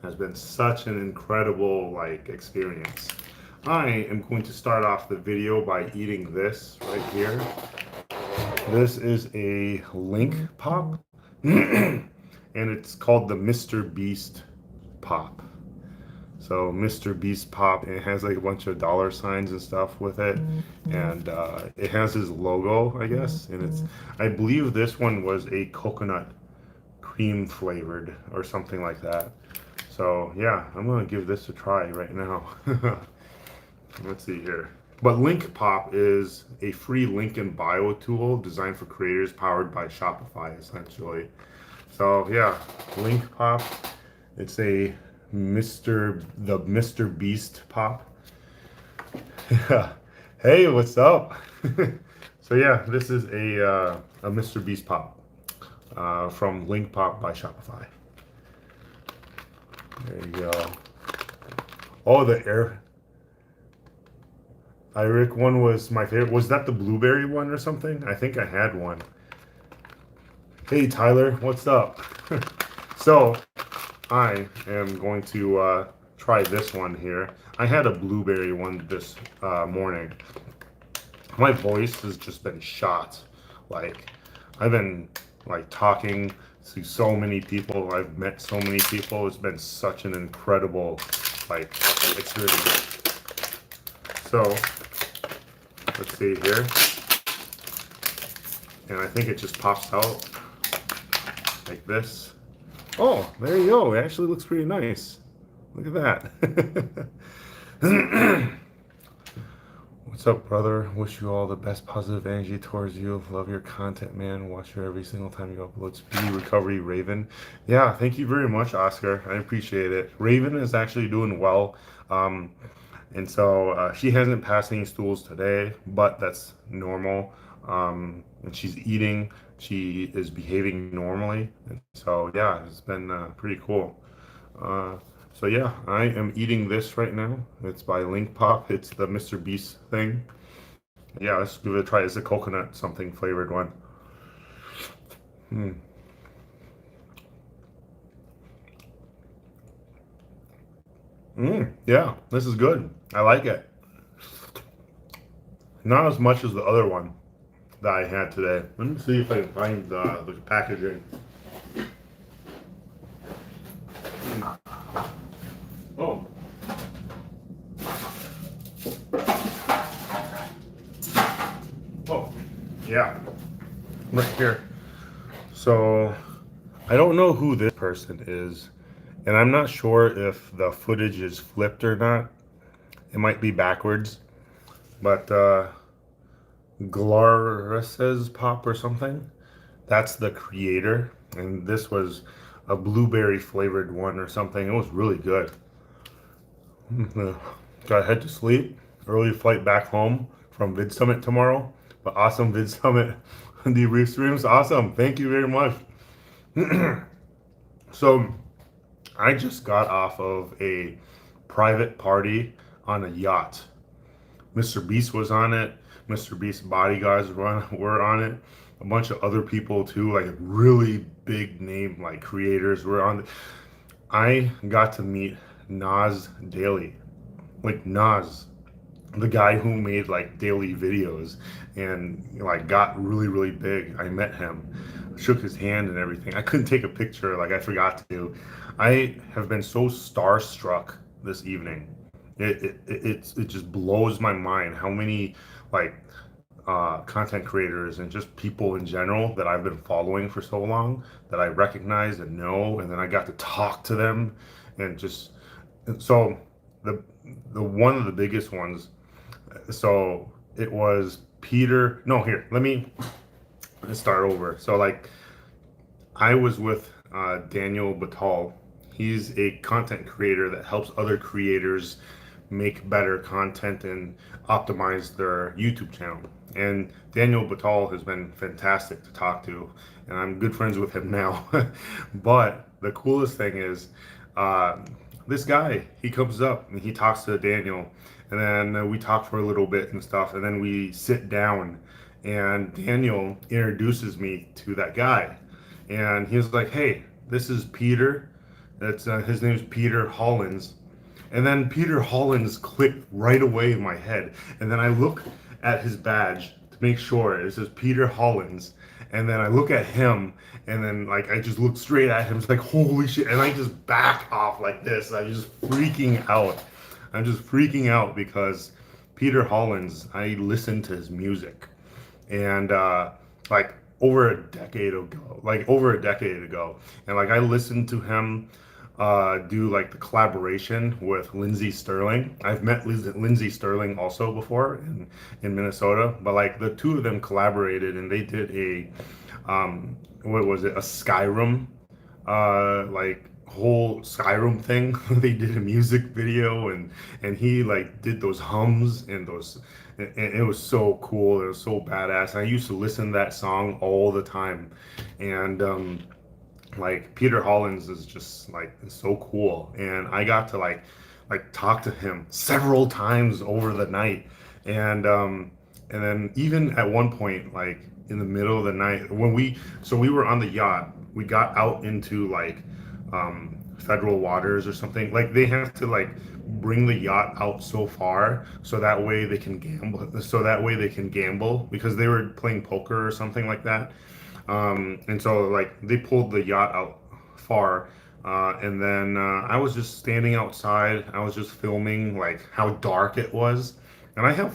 has been such an incredible like experience. I am going to start off the video by eating this right here. This is a link pop, and it's called the Mr. Beast pop. So Mr. Beast pop, it has like a bunch of dollar signs and stuff with it, and it has his logo, I guess, and I believe this one was a coconut cream flavored or something like that. So yeah, I'm gonna give this a try right now. Let's see here. But Link Pop is a free link and bio tool designed for creators, powered by Shopify, essentially. So yeah, Link Pop. It's a the Mr. Beast pop. Yeah. Hey, what's up? So yeah, this is a Mr. Beast pop from Link Pop by Shopify. There you go. Oh, the Eric one was my favorite. Was that the blueberry one or something? I think I had one. Hey Tyler, what's up? So I am going to try this one here. I had a blueberry one this morning. My voice has just been shot. Like, I've been like talking to so many people. I've met so many people. It's been such an incredible like experience. So let's see here. And I think it just pops out like this. Oh, there you go. It actually looks pretty nice. Look at that. What's up, brother? Wish you all the best positive energy towards you. Love your content, man. Watch you every single time you upload. Speedy recovery, Raven. Yeah, thank you very much, Oscar. I appreciate it. Raven is actually doing well. And so she hasn't passed any stools today, but that's normal. And she's eating. She is behaving normally. And so, yeah, it's been pretty cool. So yeah, I am eating this right now. It's by Link Pop. It's the Mr. Beast thing. Yeah, let's give it a try. It's a coconut something flavored one. Yeah, this is good. I like it. Not as much as the other one that I had today. Let me see if I can find the packaging. Oh. Oh, yeah, right here. So I don't know who this person is, and I'm not sure if the footage is flipped or not. It might be backwards, but Glorisa's Pop or something. That's the creator, and this was a blueberry flavored one or something. It was really good. Gotta head to sleep. Early flight back home from VidSummit tomorrow. But awesome VidSummit debrief streams. Awesome. Thank you very much. So I just got off of a private party on a yacht. Mr. Beast was on it. Mr. Beast's bodyguards were on it. A bunch of other people too, like really big name like creators were on it. I got to meet Nas Daily, like Nas, the guy who made like daily videos and like got really big. I met him, shook his hand and everything. I couldn't take a picture, like I forgot to. I have been so starstruck this evening. It just blows my mind how many like content creators and just people in general that I've been following for so long that I recognize and know, and then I got to talk to them, and just so the one of the biggest ones. So it was Peter. No, here, let's start over. So like I was with Daniel Batal. He's a content creator that helps other creators make better content and optimize their YouTube channel. And Daniel Batal has been fantastic to talk to, and I'm good friends with him now. But the coolest thing is, this guy, he comes up and he talks to Daniel, and then we talk for a little bit and stuff, and then we sit down, and Daniel introduces me to that guy, and he was like, "Hey, this is Peter. It's his name's Peter Hollins. And then Peter Hollins clicked right away in my head. And then I look at his badge to make sure it says Peter Hollins. And then I look at him, and then like I just look straight at him. It's like holy shit, and I just back off like this. I'm just freaking out. I'm just freaking out because Peter Hollins. I listened to his music, and like over a decade ago, and like I listened to him do like the collaboration with Lindsey Sterling. I've met Lindsey Sterling also before in Minnesota, but like the two of them collaborated and they did a what was it, a Skyrim like whole Skyrim thing. They did a music video and he like did those hums and those and it was so cool. It was so badass. I used to listen to that song all the time, and like Peter Hollins is just like so cool, and I got to like talk to him several times over the night, and then even at one point like in the middle of the night when we were on the yacht, we got out into like federal waters or something. Like they have to like bring the yacht out so far so that way they can gamble because they were playing poker or something like that. And so like they pulled the yacht out far, and then I was just standing outside. I was just filming like how dark it was, and I have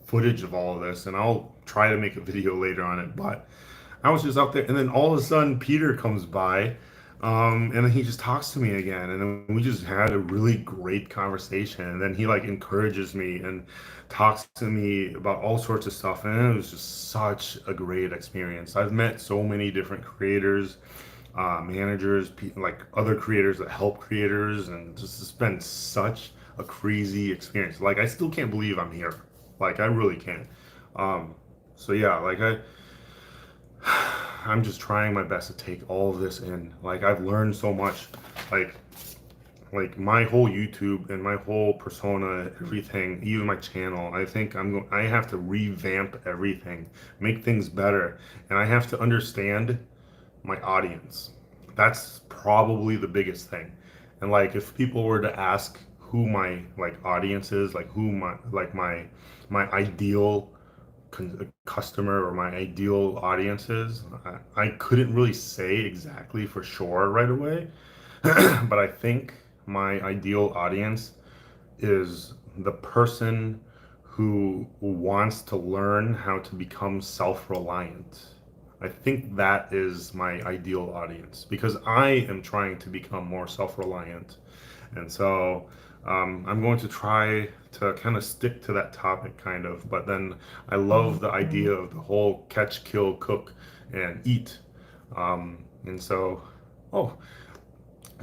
footage of all of this, and I'll try to make a video later on it. But I was just out there, and then all of a sudden Peter comes by, and then he just talks to me again, and then we just had a really great conversation. And then he like encourages me and talks to me about all sorts of stuff, and it was just such a great experience. I've met so many different creators, managers, like other creators that help creators, and just it's been such a crazy experience. Like I still can't believe I'm here. Like I really can't. Um, so yeah, like I'm just trying my best to take all of this in. Like I've learned so much. Like like my whole YouTube and my whole persona, everything, even my channel. I think I have to revamp everything, make things better, and I have to understand my audience. That's probably the biggest thing. And like if people were to ask who my like audience is, like who my ideal customer or my ideal audience is, I couldn't really say exactly for sure right away. But I think my ideal audience is the person who wants to learn how to become self-reliant. I think that is my ideal audience because I am trying to become more self-reliant. And so I'm going to try to kind of stick to that topic, kind of. But then I love the idea of the whole catch, kill, cook, and eat. And so, oh,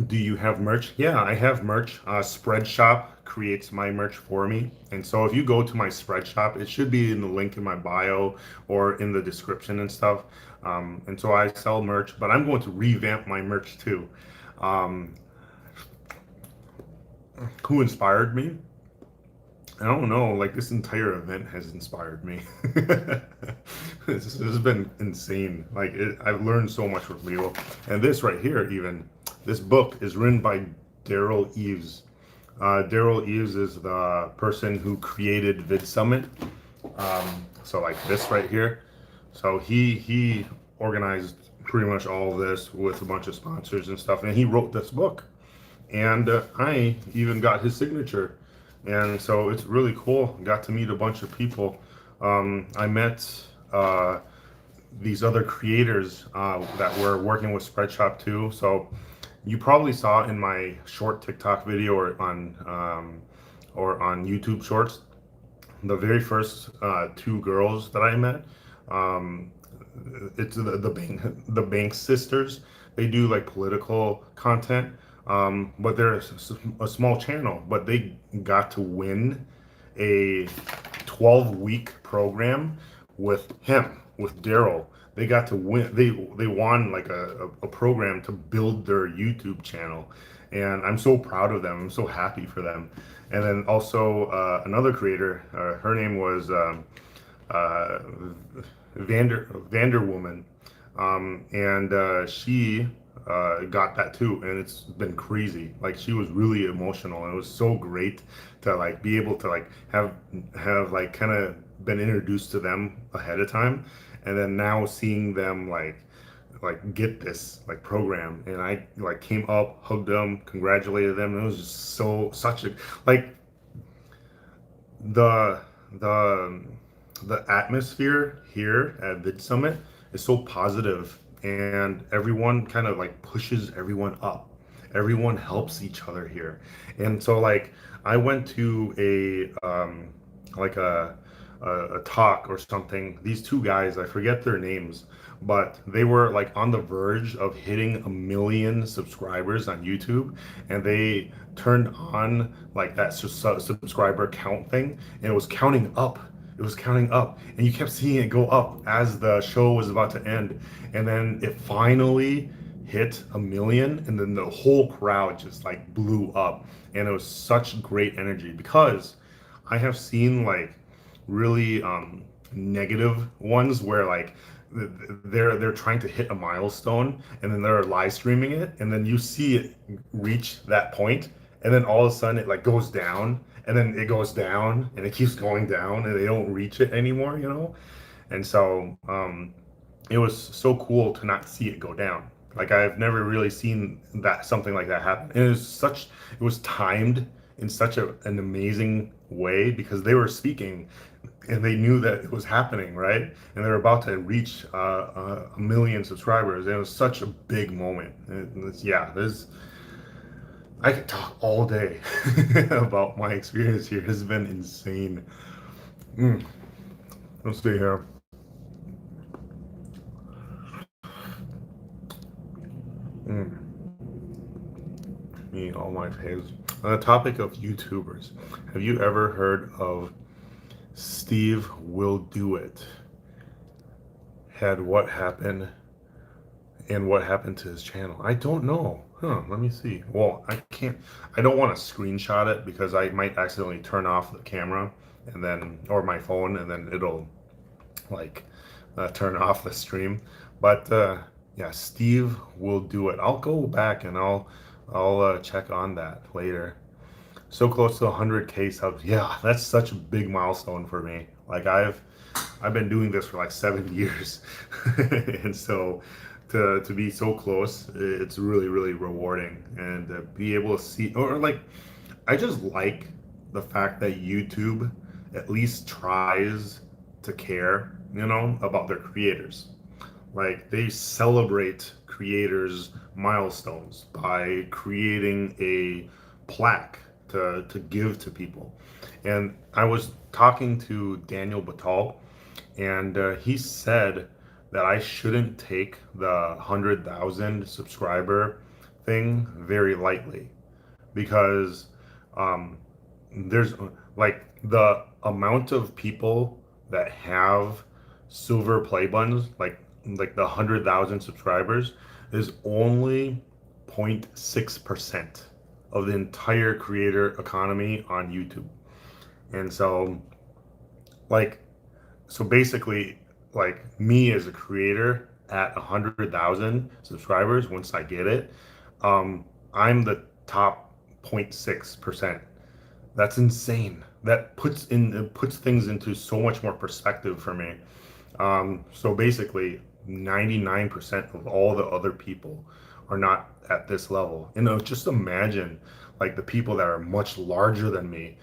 do you have merch? Yeah, I have merch. Spreadshop creates my merch for me. And so if you go to my Spreadshop, it should be in the link in my bio or in the description and stuff. And so I sell merch, but I'm going to revamp my merch too. Um, who inspired me? I don't know. Like this entire event has inspired me. This has been insane. Like I've learned so much with Leo. And this right here, even this book is written by Daryl Eves. Daryl Eves is the person who created VidSummit. So like this right here. So he organized pretty much all of this with a bunch of sponsors and stuff, and he wrote this book. And I even got his signature, and so it's really cool. Got to meet a bunch of people. I met these other creators that were working with Spreadshop too. So you probably saw in my short TikTok video or on YouTube Shorts, the very first two girls that I met. Um, it's the Banks sisters. They do like political content, but they're a small channel. But they got to win a 12-week program with him, with Daryl. They got to win. They won like a program to build their YouTube channel, and I'm so proud of them. I'm so happy for them. And then also another creator. Her name was Vanderwoman, and she got that too, and it's been crazy. Like she was really emotional, and it was so great to like be able to like have like kind of been introduced to them ahead of time, and then now seeing them like get this like program, and I like came up, hugged them, congratulated them, and it was just such a like the the the atmosphere here at VidSummit is so positive, and everyone kind of like pushes everyone up. Everyone helps each other here, and so like I went to like a talk or something. These two guys, I forget their names, but they were like on the verge of hitting 1 million subscribers on YouTube, and they turned on like that subscriber count thing, and it was counting up. It was counting up, and you kept seeing it go up as the show was about to end, and then it finally hit 1 million, and then the whole crowd just like blew up, and it was such great energy because I have seen like really negative ones where like they're trying to hit a milestone, and then they're live streaming it, and then you see it reach that point, and then all of a sudden it like goes down, and then it goes down, and it keeps going down, and they don't reach it anymore, you know. And so it was so cool to not see it go down. Like I've never really seen that something like that happen. And it was timed in such an amazing way because they were speaking and they knew that it was happening, right? And they were about to reach 1 million subscribers. And it was such a big moment. And yeah, I could talk all day about my experience here. It's been insane. Let's see here. Me, all my faves. On the topic of YouTubers, have you ever heard of Steve Will Do It? Had what happened and what happened to his channel? I don't know. Let me see. Well, I don't want to screenshot it because I might accidentally turn off the camera and then, or my phone, and then it'll like turn off the stream. But yeah, Steve Will Do It. I'll go back and I'll check on that later. So close to 100K subs. Yeah, that's such a big milestone for me. Like I've been doing this for like 7 years, and so to be so close, it's really rewarding, and to be able to see, or like I just like the fact that YouTube at least tries to care, you know, about their creators. Like they celebrate creators' milestones by creating a plaque to give to people. And I was talking to Daniel Batal, and he said that I shouldn't take the 100,000 subscriber thing very lightly because um, there's like the amount of people that have silver play buttons, like the 100,000 subscribers, is only 0.6% of the entire creator economy on YouTube. And so, like, so basically, like me as a creator at 100,000 subscribers, once I get it, I'm the top 0.6%. That's insane. That puts things into so much more perspective for me. So basically, 99% of all the other people are not at this level. You know, just imagine like the people that are much larger than me.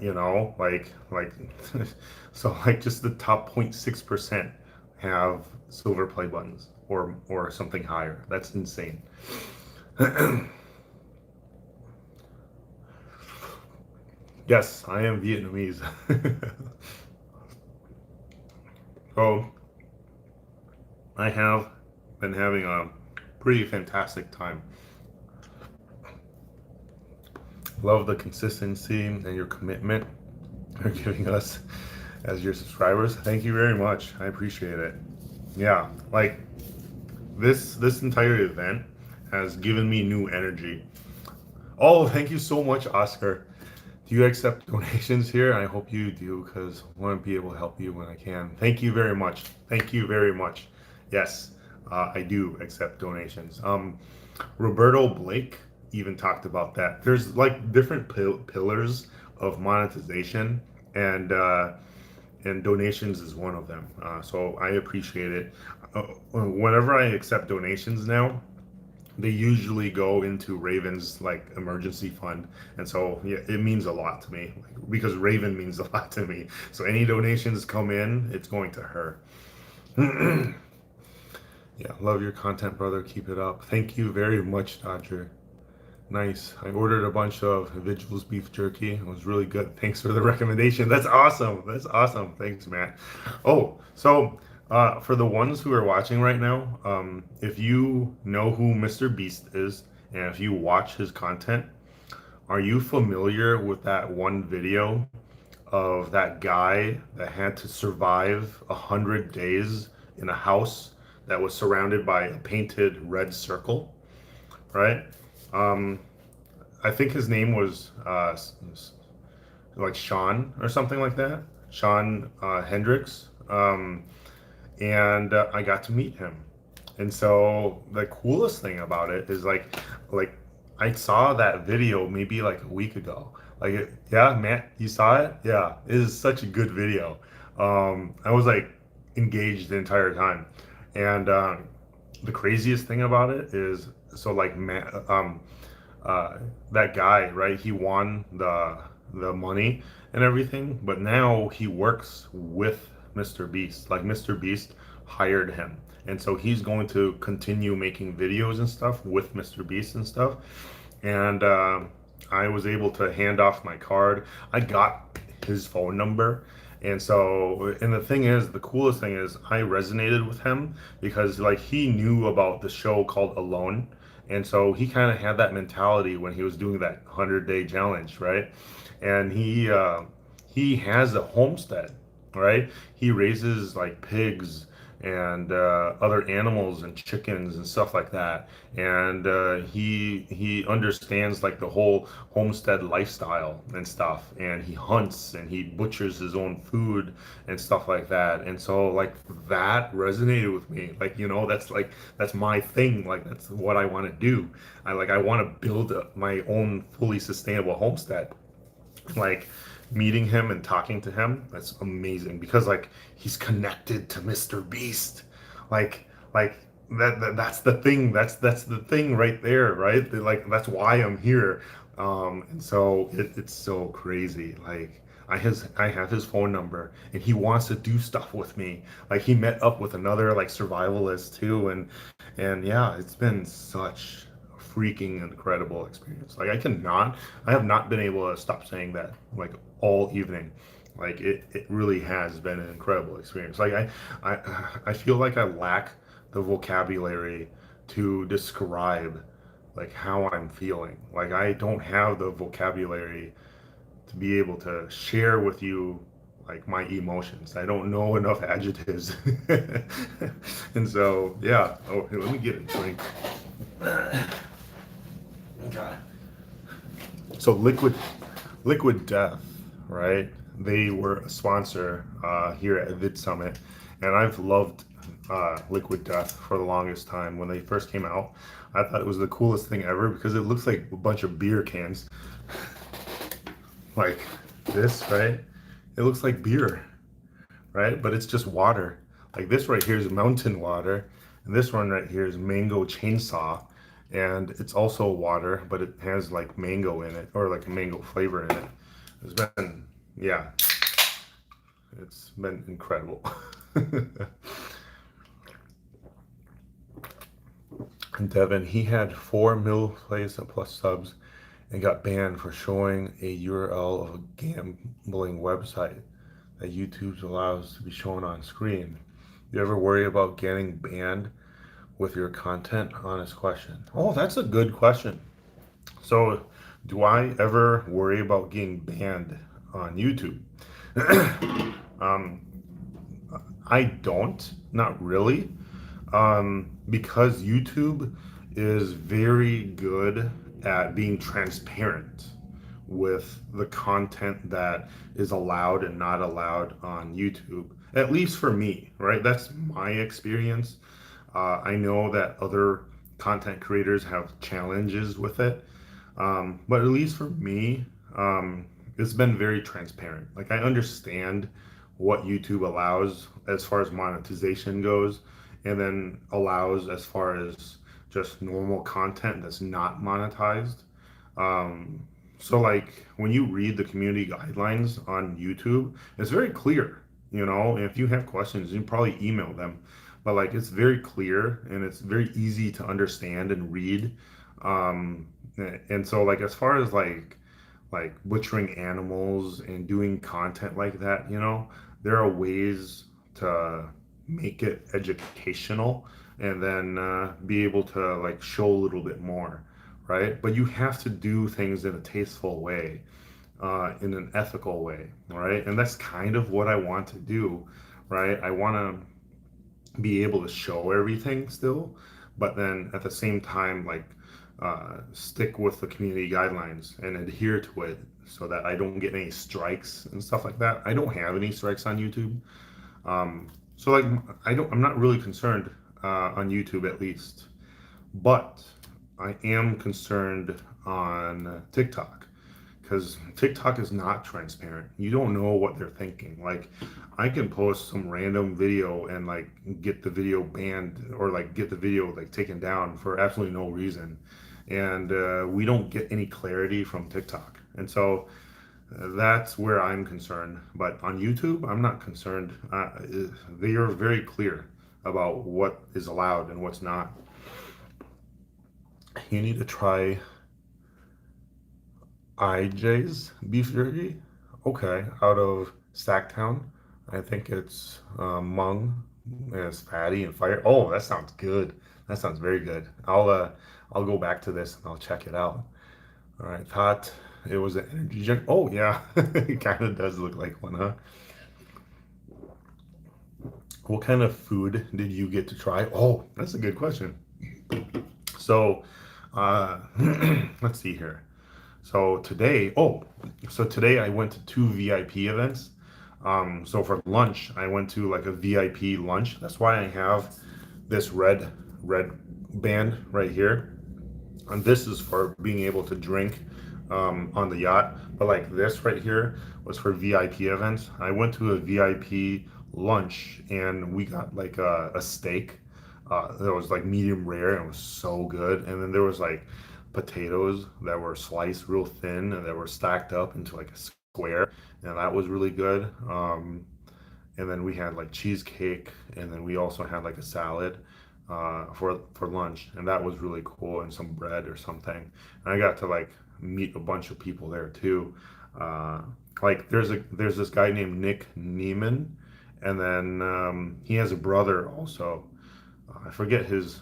You know, like so like just the top 0.6% have silver play buttons or something higher. That's insane. Yes, I am Vietnamese. So I have been having a pretty fantastic time. Love the consistency and your commitment you're giving us as your subscribers. Thank you very much. I appreciate it. Yeah, like this entire event has given me new energy. Oh, thank you so much, Oscar. Do you accept donations here? I hope you do, because I want to be able to help you when I can. Thank you very much. Thank you very much. Yes. I do accept donations. Roberto Blake even talked about that. There's like different pillars of monetization, and donations is one of them. So I appreciate it. Whenever I accept donations now, they usually go into Raven's like emergency fund, and so yeah, it means a lot to me, like, because Raven means a lot to me. So any donations come in, it's going to her. Yeah, love your content, brother. Keep it up. Thank you very much, Dodger. Nice. I ordered a bunch of Vigil's beef jerky. It was really good. Thanks for the recommendation. That's awesome. That's awesome. Thanks, Matt. Oh, so for the ones who are watching right now, if you know who Mr. Beast is and if you watch his content, are you familiar with that one video of that guy that had to survive 100 days in a house that was surrounded by a painted red circle, right? Um, I think his name was like Sean or something like that. Sean Hendricks. And I got to meet him. And so the coolest thing about it is like I saw that video maybe like a week ago. Yeah, Matt, you saw it? Yeah, it is such a good video. I was like engaged the entire time, and the craziest thing about it is so like Matt, that guy, right? He won the money and everything, but now he works with Mr. Beast. Like Mr. Beast hired him, and so he's going to continue making videos and stuff with Mr. Beast and stuff. And I was able to hand off my card. I got his phone number. And so, and the thing is, the coolest thing is, I resonated with him because, like, he knew about the show called Alone, and so he kind of had that mentality when he was doing that 100-day challenge, right? And he has a homestead, right? He raises like pigs and other animals and chickens and stuff like that. And he understands like the whole homestead lifestyle and stuff. And he hunts and he butchers his own food and stuff like that. And so like that resonated with me. Like, you know, that's my thing. Like that's what I want to do. I want to build my own fully sustainable homestead. Like meeting him and talking to him, that's amazing because like he's connected to Mr. Beast. Like that's the thing. That's the thing right there, right? Like that's why I'm here. And so it's so crazy. Like I have his phone number and he wants to do stuff with me. Like he met up with another like survivalist too, and yeah, it's been such a freaking incredible experience. Like I have not been able to stop saying that like all evening. Like it really has been an incredible experience. Like I feel like I lack the vocabulary to describe like how I'm feeling. Like I don't have the vocabulary to be able to share with you like my emotions. I don't know enough adjectives. And so yeah. Oh, here, let me get a drink. Okay. So Liquid Death, right? They were a sponsor here at VidSummit, and I've loved Liquid Death for the longest time. When they first came out, I thought it was the coolest thing ever because it looks like a bunch of beer cans, like this, right? It looks like beer, right? But it's just water. Like this right here is mountain water, and this one right here is mango chainsaw, and it's also water, but it has like mango in it or like a mango flavor in it. It's been, yeah, it's been incredible. And Devin, he had 4 mil plays and plus subs and got banned for showing a URL of a gambling website that YouTube allows to be shown on screen. You ever worry about getting banned with your content? Honest question. Oh, that's a good question. So, do I ever worry about getting banned on YouTube? um, I don't, not really, because YouTube is very good at being transparent with the content that is allowed and not allowed on YouTube. At least for me, right? That's my experience. I know that other content creators have challenges with it, but at least for me, it's been very transparent. Like I understand what YouTube allows as far as monetization goes, and then allows as far as just normal content that's not monetized. Um, so like when you read the community guidelines on YouTube, it's very clear, you know, and if you have questions, you can probably email them. But like it's very clear and it's very easy to understand and read. Um, and so like as far as like butchering animals and doing content like that, you know, there are ways to make it educational and then be able to like show a little bit more, right? But you have to do things in a tasteful way, in an ethical way, right? And that's kind of what I want to do, right? I want to be able to show everything still, but then at the same time, like stick with the community guidelines and adhere to it so that I don't get any strikes and stuff like that. I don't have any strikes on YouTube. So like I'm not really concerned on YouTube at least, but I am concerned on TikTok because TikTok is not transparent. You don't know what they're thinking. Like, I can post some random video and like get the video banned or like get the video like taken down for absolutely no reason, and we don't get any clarity from TikTok. And so that's where I'm concerned. But on YouTube, I'm not concerned. They are very clear about what is allowed and what's not. You need to try IJ's beef jerky. Okay, out of Sacktown. I think it's mung and it's fatty and fire. Oh, that sounds good. That sounds very good. I'll go back to this and I'll check it out. All right, thought it was an energy drink. Oh yeah, it kind of does look like one, huh? What kind of food did you get to try? Oh, that's a good question. So, uh, let's see here. So today I went to two VIP events. So for lunch, I went to like a VIP lunch. That's why I have this red band right here. And this is for being able to drink on the yacht. But like this right here was for VIP events. I went to a VIP lunch and we got like a steak that was like medium rare and it was so good. And then there was like potatoes that were sliced real thin and that were stacked up into like a square, and that was really good. And then we had like cheesecake, and then we also had like a salad for lunch, and that was really cool, and some bread or something. And I got to like meet a bunch of people there too. Uh, like there's this guy named Nick Neiman, and then he has a brother also. I forget his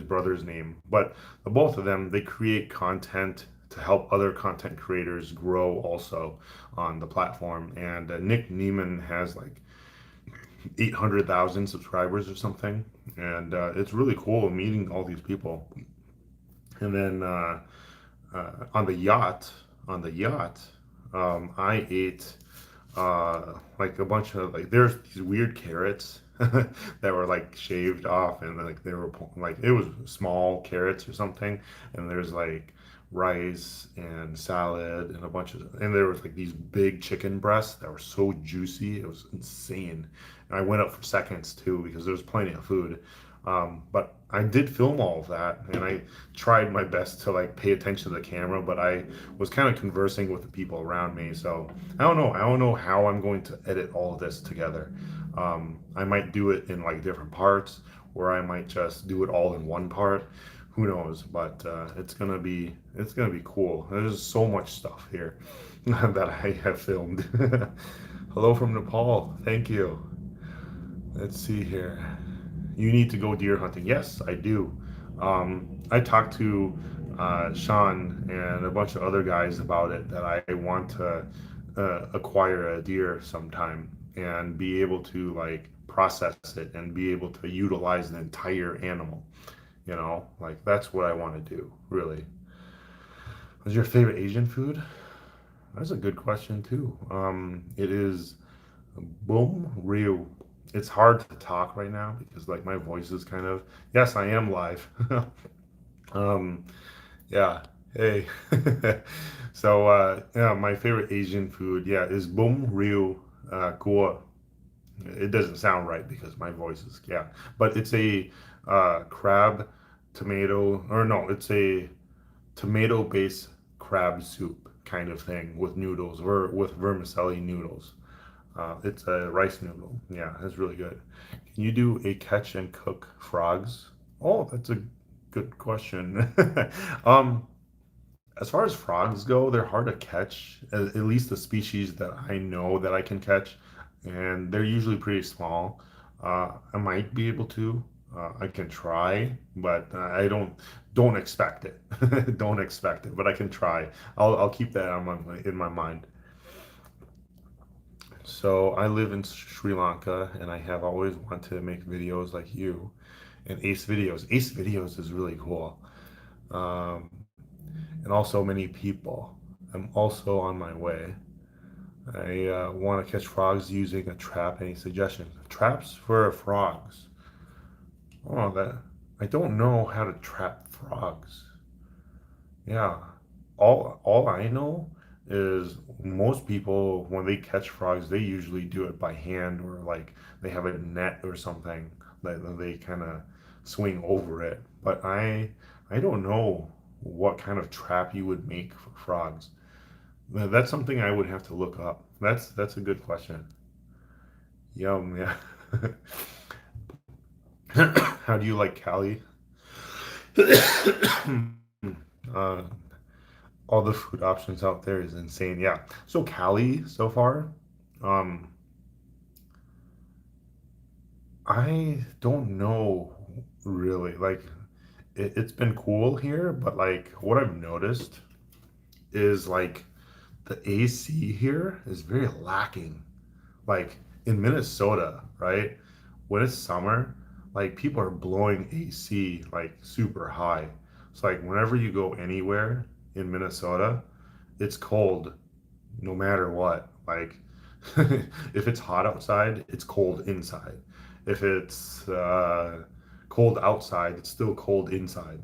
brother's name, but the both of them they create content to help other content creators grow also on the platform. And Nick Neiman has like 800,000 subscribers or something, and it's really cool meeting all these people. And then on the yacht, on the yacht, I ate like a bunch of like there's these weird carrots that were like shaved off and like they were like it was small carrots or something, and there's like rice and salad and a bunch of and there was like these big chicken breasts that were so juicy it was insane. And I went up for seconds too because there was plenty of food. But I did film all of that, and I tried my best to like pay attention to the camera, but I was kind of conversing with the people around me. So I don't know. I don't know how I'm going to edit all of this together. I might do it in like different parts, or I might just do it all in one part. Who knows? But it's gonna be cool. There's so much stuff here that I have filmed. Hello from Nepal. Thank you. Let's see here. You need to go deer hunting. Yes, I do. I talked to Sean and a bunch of other guys about it that I want to acquire a deer sometime and be able to like process it and be able to utilize the entire animal. You know, like that's what I want to do, really. What's your favorite Asian food? That's a good question too. It is Bum Ryu. it's hard to talk right now because like my voice is kind of, yes, I am live. um, yeah. Hey. So yeah, my favorite Asian food, yeah, is bum ryu guo. It doesn't sound right because my voice is, yeah, but it's a crab tomato, or no, it's a tomato based crab soup kind of thing with noodles or with vermicelli noodles. It's a rice noodle. Yeah, it's really good. Can you do a catch and cook frogs? Oh, that's a good question. um, as far as frogs go, they're hard to catch, at least the species that I know that I can catch, and they're usually pretty small. I might be able to. I can try, but I don't expect it. Don't expect it, but I can try. I'll keep that on in my mind. So I live in Sri Lanka, and I have always wanted to make videos like you and Ace Videos. Ace Videos is really cool. Um, and also many people. I'm also on my way. I want to catch frogs using a trap. Any suggestions? Traps for frogs. Oh, that I don't know how to trap frogs. Yeah, all I know is most people when they catch frogs, they usually do it by hand or like they have a net or something that they kind of swing over it. But I don't know what kind of trap you would make for frogs. That's something I would have to look up. That's a good question. Yum, yeah. How do you like Cali? uh, all the food options out there is insane. Yeah. So Cali so far, um, I don't know really. Like it's been cool here, but like what I've noticed is like the AC here is very lacking. Like in Minnesota, right? When it's summer, like people are blowing AC like super high. It's like whenever you go anywhere in Minnesota, it's cold no matter what. Like if it's hot outside, it's cold inside. If it's cold outside, it's still cold inside.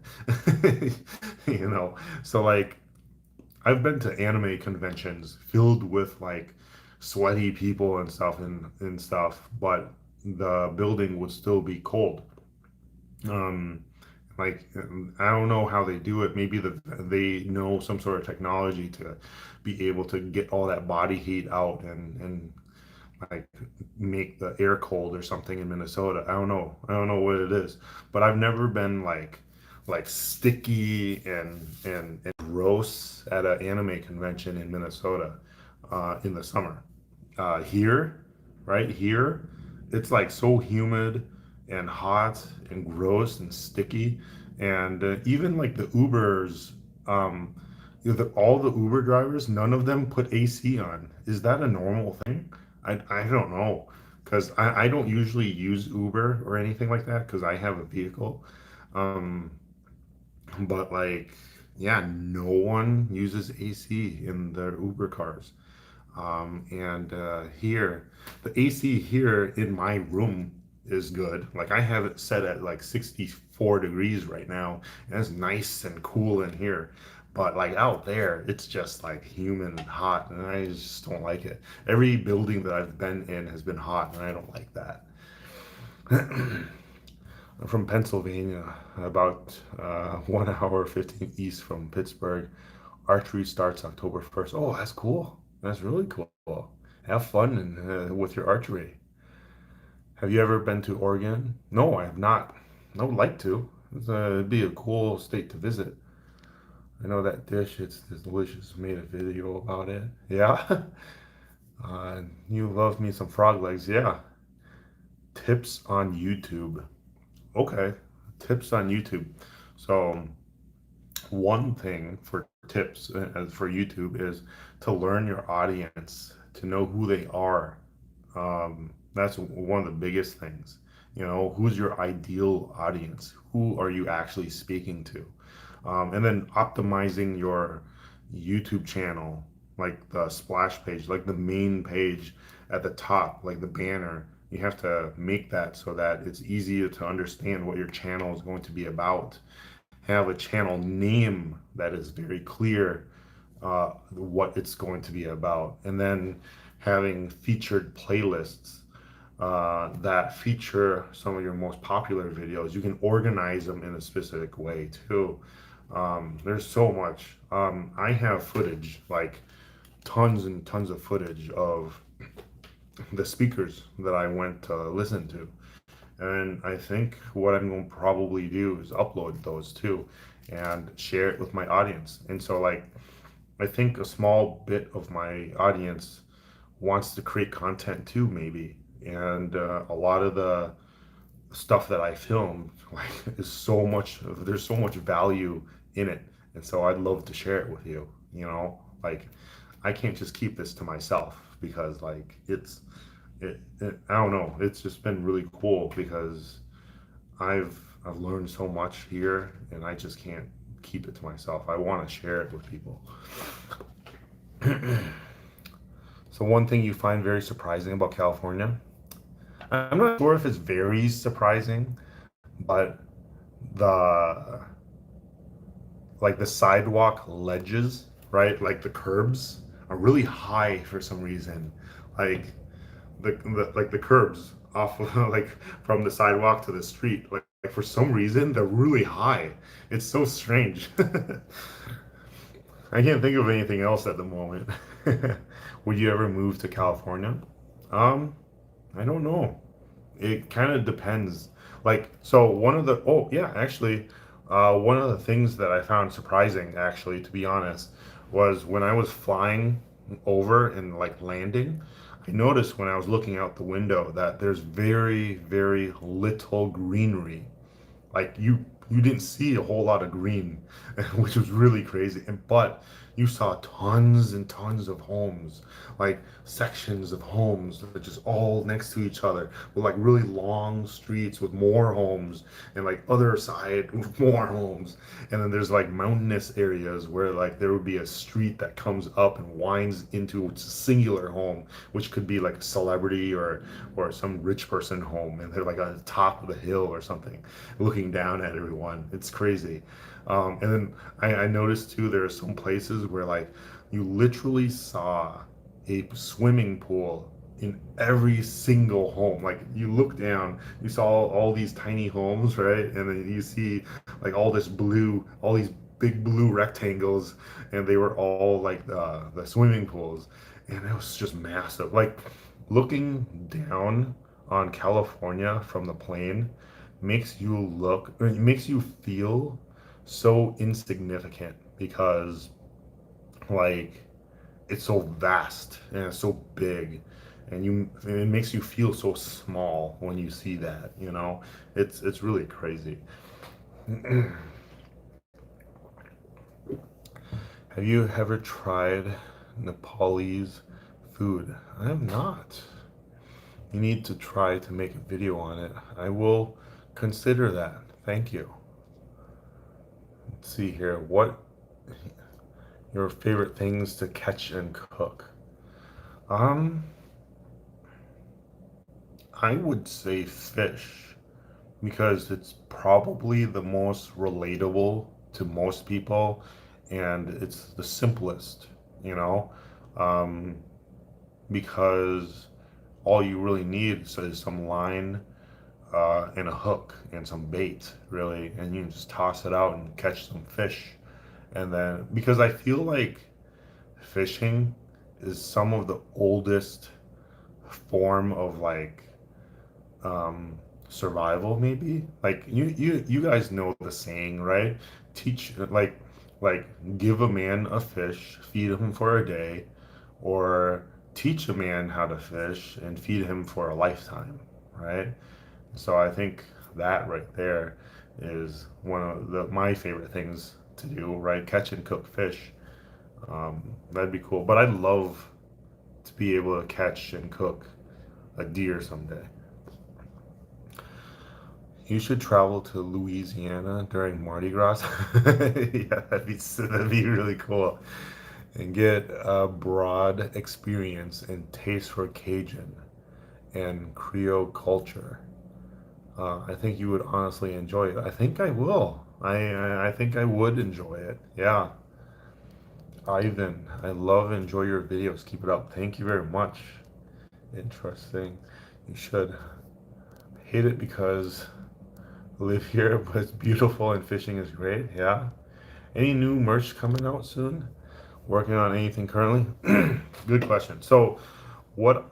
You know, so like I've been to anime conventions filled with like sweaty people and stuff, but the building would still be cold. Um, like I don't know how they do it. Maybe they know some sort of technology to be able to get all that body heat out and like make the air cold or something in Minnesota. I don't know. I don't know what it is, but I've never been like sticky and gross at an anime convention in Minnesota in the summer. Here, right here, it's like so humid and hot and gross and sticky, and even like the Ubers, um, all the Uber drivers, none of them put AC on. Is that a normal thing? I don't know, because I don't usually use Uber or anything like that because I have a vehicle. Um, but like, yeah, no one uses AC in their Uber cars. And here, the AC here in my room is good. Like I have it set at like 64 degrees right now, and it's nice and cool in here. But like out there, it's just like humid and hot, and I just don't like it. Every building that I've been in has been hot, and I don't like that. I'm from Pennsylvania, about 1 hour 15 east from Pittsburgh. Archery starts October 1st. Oh, that's cool. That's really cool. Have fun with your archery. Have you ever been to Oregon? No, I have not. I would like to. It'd be a cool state to visit. I know that dish. It's delicious. Made a video about it. Yeah. You love me some frog legs. Yeah. Tips on YouTube. Okay. Tips on YouTube. So one thing for tips for YouTube is to learn your audience, to know who they are. That's one of the biggest things. You know, who's your ideal audience? Who are you actually speaking to? And then optimizing your YouTube channel, like the splash page, like the main page at the top, like the banner. You have to make that so that it's easier to understand what your channel is going to be about. Have a channel name that is very clear, what it's going to be about, and then having featured playlists that feature some of your most popular videos. You can organize them in a specific way too. There's so much. I have footage, like tons and tons of footage of the speakers that I went to listen to. And I think what I'm going to probably do is upload those too and share it with my audience. And so, like, I think a small bit of my audience wants to create content too, maybe. And a lot of the stuff that I filmed, like, is so much, there's so much value in it. And so I'd love to share it with you, you know? Like, I can't just keep this to myself because, like, I don't know, it's just been really cool because I've I've learned so much here, and I just can't keep it to myself. I want to share it with people. So one thing you find very surprising about California, I'm not sure if it's very surprising, but the the sidewalk ledges, right? Like the curbs are really high for some reason. Like the curbs off of, like from the sidewalk to the street, like for some reason they're really high. It's so strange. I can't think of anything else at the moment. Would you ever move to California? um I don't know. It kind of depends. Like, so one of the, oh yeah, actually, one of the things that I found surprising, actually, to be honest, was when I was flying over and like landing, I noticed when I was looking out the window that there's very, very little greenery. Like you didn't see a whole lot of green, which was really crazy. And but you saw tons and tons of homes, like sections of homes that are just all next to each other, with like really long streets with more homes, and like other side with more homes. And then there's like mountainous areas where like there would be a street that comes up and winds into a singular home, which could be like a celebrity or some rich person home, and they're like on the top of the hill or something, looking down at everyone. It's crazy. And then I noticed too, there are some places where like you literally saw a swimming pool in every single home. Like you look down, you saw all these tiny homes, right? And then you see like all this blue, all these big blue rectangles, and they were all like the swimming pools, and it was just massive. Like looking down on California from the plane makes you look, it makes you feel so insignificant because like it's so vast and it's so big, and it makes you feel so small when you see that, you know. It's really crazy. Have you ever tried Nepalese food? I have not. You need to try to make a video on it. I will consider that. Thank you. Let's see here. What your favorite things to catch and cook? Um, I would say fish because it's probably the most relatable to most people, and it's the simplest, you know, um, because all you really need is some line, and a hook and some bait, really, and you can just toss it out and catch some fish. And then, because I feel like fishing is some of the oldest form of like survival, maybe. Like you guys know the saying, right? Teach, like give a man a fish, feed him for a day, or teach a man how to fish and feed him for a lifetime, right? So I think that right there is one of my favorite things to do, right? Catch and cook fish. That'd be cool. But I'd love to be able to catch and cook a deer someday. You should travel to Louisiana during Mardi Gras. Yeah, that'd be really cool. And get a broad experience and taste for Cajun and Creole culture. I think you would honestly enjoy it. I think I will. I think I would enjoy it. Yeah. Ivan, I love and enjoy your videos. Keep it up. Thank you very much. Interesting. You should. Hate it because I live here, but it's beautiful and fishing is great. Yeah. Any new merch coming out soon? Working on anything currently? Good question. What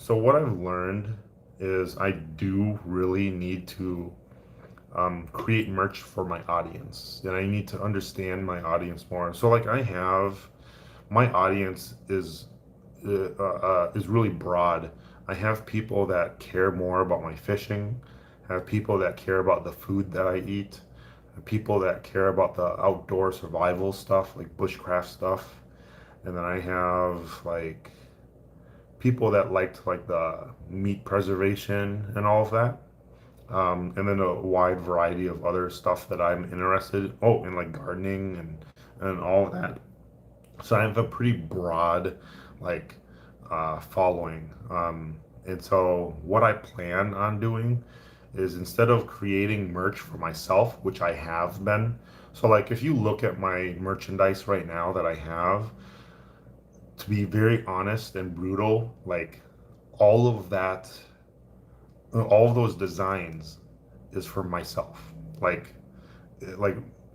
what I've learned is I do really need to create merch for my audience, and I need to understand my audience more. So like I have my audience is really broad. I have people that care more about my fishing, I have people that care about the food that I eat, people that care about the outdoor survival stuff like bushcraft stuff, and then I have like people that liked like the meat preservation and all of that. And then a wide variety of other stuff that I'm interested in. Oh, and like gardening and all of that. So I have a pretty broad like following. And so what I plan on doing is instead of creating merch for myself, which I have been. So like if you look at my merchandise right now that I have, to be very honest and brutal, like all of that, all of those designs is for myself. Like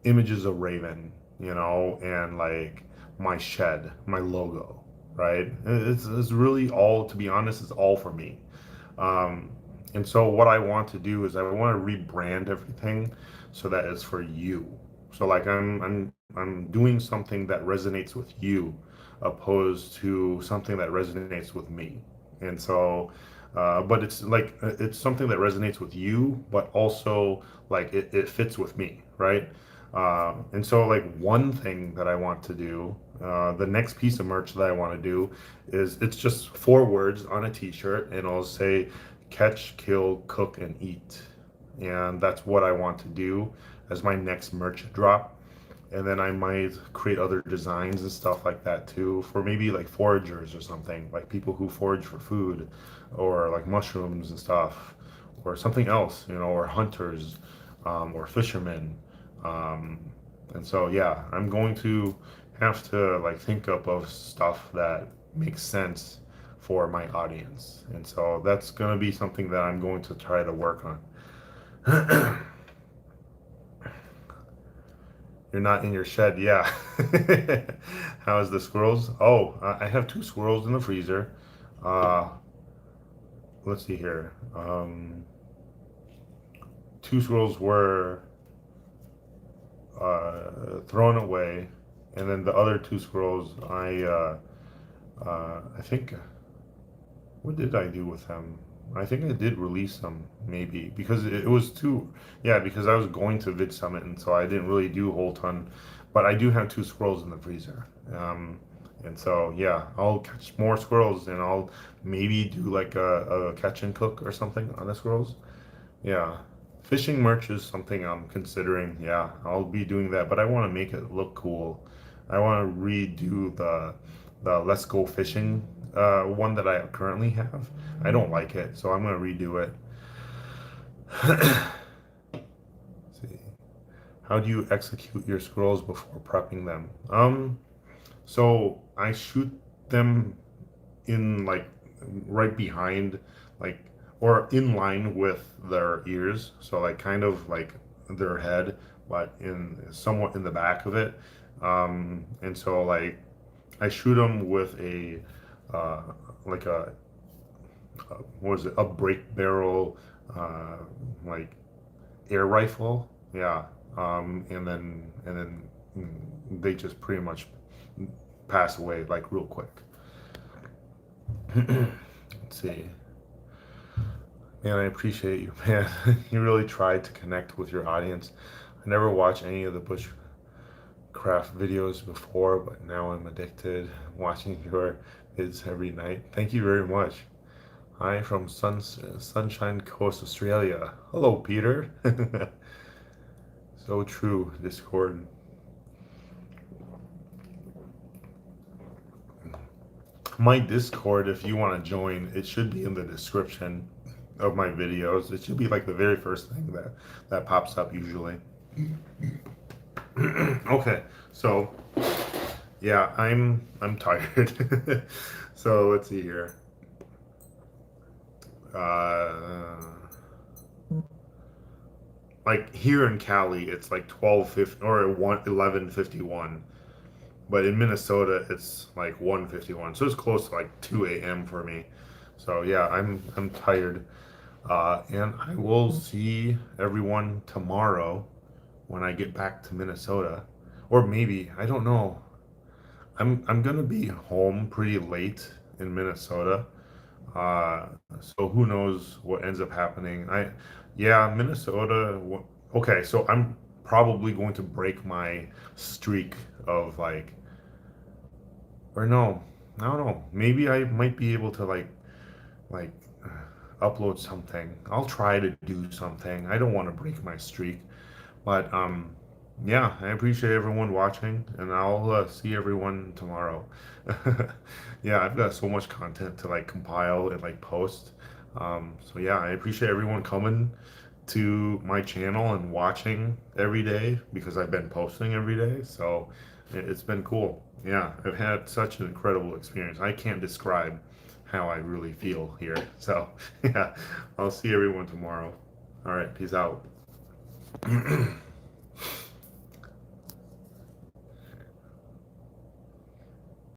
images of Raven, and like my shed, my logo, right? It's really all, to be honest, it's all for me. Um, and so what I want to do is I want to rebrand everything so that it's for you. So like I'm doing something that resonates with you opposed to something that resonates with me. And so but it's something that resonates with you, but also like it fits with me, right? And so like one thing that I want to do, the next piece of merch that I want to do is it's just 4 words on a t-shirt and I'll say catch, kill, cook, and eat. And that's what I want to do as my next merch drop. And then I might create other designs and stuff like that too for maybe like foragers or something, like people who forage for food or like mushrooms and stuff or something else, or hunters or fishermen. Um, and so, yeah, I'm going to have to like think up of stuff that makes sense for my audience. And so that's going to be something that I'm going to try to work on. You're not in your shed, yeah. How's the squirrels? Oh, I have 2 squirrels in the freezer. Uh, let's see here. 2 squirrels were thrown away, and then the other 2 squirrels, I think, what did I do with them? I think I did release them, maybe, because it was too, yeah, because I was going to VidSummit, and so I didn't really do a whole ton, but I do have 2 squirrels in the freezer. And so, yeah, I'll catch more squirrels, and I'll maybe do like a catch and cook or something on the squirrels. Yeah. Fishing merch is something I'm considering. Yeah, I'll be doing that, but I want to make it look cool. I want to redo the Let's Go Fishing one that I currently have. I don't like it, so I'm gonna redo it. See. How do you execute your scrolls before prepping them? So I shoot them in like right behind, like, or in line with their ears, so like kind of like their head, but in somewhat in the back of it. And so like I shoot them with a uh, like what was it, a break barrel, uh, like air rifle, yeah. And then they just pretty much pass away like real quick. Let's see. Man, I appreciate you, man. You really tried to connect with your audience. I never watched any of the bushcraft videos before, but now I'm addicted watching your vids every night. Thank you very much. Hi from Sunshine Coast, Australia. Hello, Peter. So true, Discord. my Discord, if you want to join, it should be in the description of my videos. It should be like the very first thing that pops up usually. Okay, so yeah, I'm tired. So let's see here. Uh, like here in Cali, it's like 12:50 or 11:51, but in Minnesota, it's like 1:51. So it's close to like 2 a.m. for me. So yeah, I'm tired. And I will see everyone tomorrow when I get back to Minnesota, or maybe I don't know. I'm gonna be home pretty late in Minnesota, uh, so who knows what ends up happening. Yeah, Minnesota. Okay, so I'm probably going to break my streak of like, or no, I don't know. Maybe I might be able to like upload something. I'll try to do something. I don't want to break my streak, but yeah, I appreciate everyone watching, and I'll see everyone tomorrow. Yeah, I've got so much content to like compile and like post. So yeah, I appreciate everyone coming to my channel and watching every day because I've been posting every day. So it's been cool. Yeah, I've had such an incredible experience. I can't describe how I really feel here. So yeah, I'll see everyone tomorrow. All right, peace out.